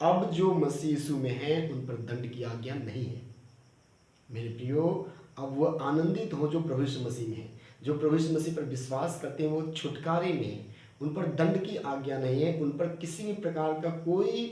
अब जो मसीह यीशु में है उन पर दंड की आज्ञा नहीं है। मेरे प्रियो, अब वो आनंदित हो जो प्रभु यीशु मसीह में है, जो प्रभु यीशु मसीह पर विश्वास करते हैं, वो छुटकारे में है, उन पर दंड की आज्ञा नहीं है, उन पर किसी भी प्रकार का कोई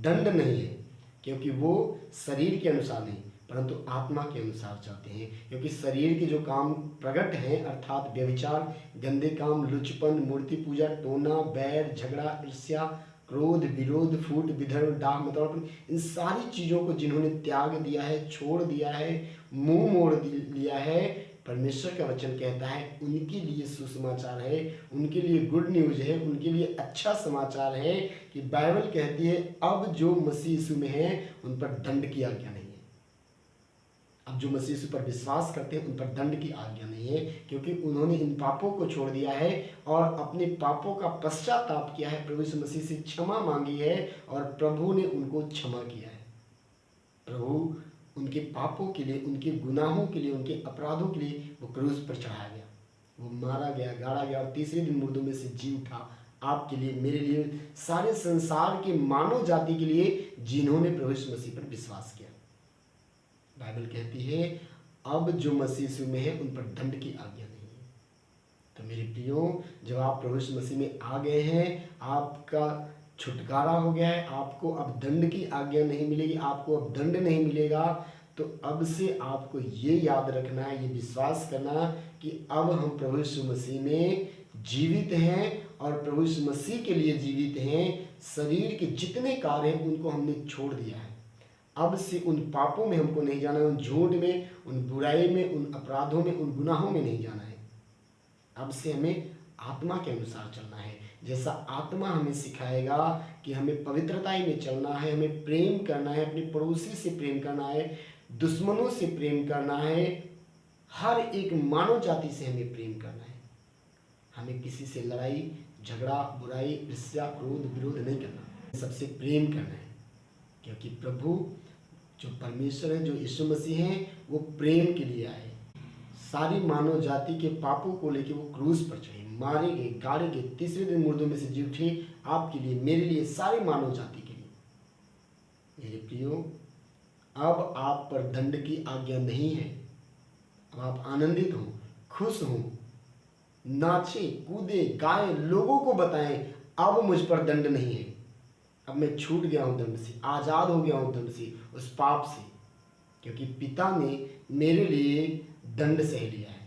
दंड नहीं है, क्योंकि वो शरीर के अनुसार नहीं परंतु आत्मा के अनुसार चलते हैं। क्योंकि शरीर के जो काम प्रकट हैं अर्थात व्यभिचार, गंदे काम, लुचपन, मूर्ति पूजा, टोना, बैर, झगड़ा, ईर्ष्या, क्रोध, विरोध, फूट, विधर्म, डाह, मतौड़पन, इन सारी चीज़ों को जिन्होंने त्याग दिया है, छोड़ दिया है, मुंह मोड़ लिया है, परमेश्वर का वचन कहता है उनके लिए सुसमाचार है, उनके लिए गुड न्यूज़ है, उनके लिए अच्छा समाचार है कि बाइबल कहती है अब जो मसीह यीशु में है उन पर दंड की आज्ञा नहीं है। अब जो मसीह यीशु पर विश्वास करते हैं उन पर दंड की आज्ञा नहीं है, क्योंकि उन्होंने इन पापों को छोड़ दिया है और अपने पापों का पश्चाताप किया है, प्रभु यीशु मसीह से क्षमा मांगी है और प्रभु ने उनको क्षमा किया है। प्रभु उनके पापों के लिए, उनके गुनाहों के लिए, उनके अपराधों के लिए वो क्रूस पर चढ़ाया गया, वो मारा गया, गाड़ा गया और तीसरे दिन मुर्दों में से जी उठा, आपके लिए, मेरे लिए, सारे संसार के मानव जाति के लिए जिन्होंने प्रभु यीशु मसीह पर विश्वास किया। बाइबल कहती है अब जो मसीह यीशु में है उन पर दंड की आज्ञा नहीं है। तो मेरे प्रियो, जब आप प्रभु यीशु मसीह में आ गए हैं, आपका छुटकारा हो गया है, आपको अब दंड की आज्ञा नहीं मिलेगी, आपको अब दंड नहीं मिलेगा, तो अब से आपको ये याद रखना है, ये विश्वास करना कि अब हम प्रभु यीशु मसीह में जीवित हैं और प्रभु यीशु मसीह के लिए जीवित हैं। शरीर के जितने कार्य हैं उनको हमने छोड़ दिया है। अब से उन पापों में हमको नहीं जाना है, उन झूठ में, उन बुराई में, उन अपराधों में, उन गुनाहों में नहीं जाना है। अब से हमें आत्मा के अनुसार चलना है, जैसा आत्मा हमें सिखाएगा कि हमें पवित्रताई में चलना है, हमें प्रेम करना है, अपने पड़ोसी से प्रेम करना है, दुश्मनों से प्रेम करना है, हर एक मानव जाति से हमें प्रेम करना है। हमें किसी से लड़ाई झगड़ा, बुराई, ईर्ष्या, क्रोध, विरोध नहीं करना, सबसे प्रेम करना है, क्योंकि प्रभु जो परमेश्वर है, जो यीशु मसीह हैं, वो प्रेम के लिए आए। सारी मानव जाति के पापों को लेकर वो क्रूस पर चढ़े, मारे गए, गाड़े गए, तीसरे दिन मुर्दों में से जी उठे, आपके लिए, मेरे लिए, सारी मानव जाति के लिए। मेरे प्रियो, अब आप पर दंड की आज्ञा नहीं है। अब आप आनंदित हो, खुश हो, नाचे, कूदे, गाए, लोगों को बताएं अब मुझ पर दंड नहीं है, अब मैं छूट गया हूँ दंड से, आज़ाद हो गया हूँ दंड से, उस पाप से, क्योंकि पिता ने मेरे लिए दंड सह लिया है।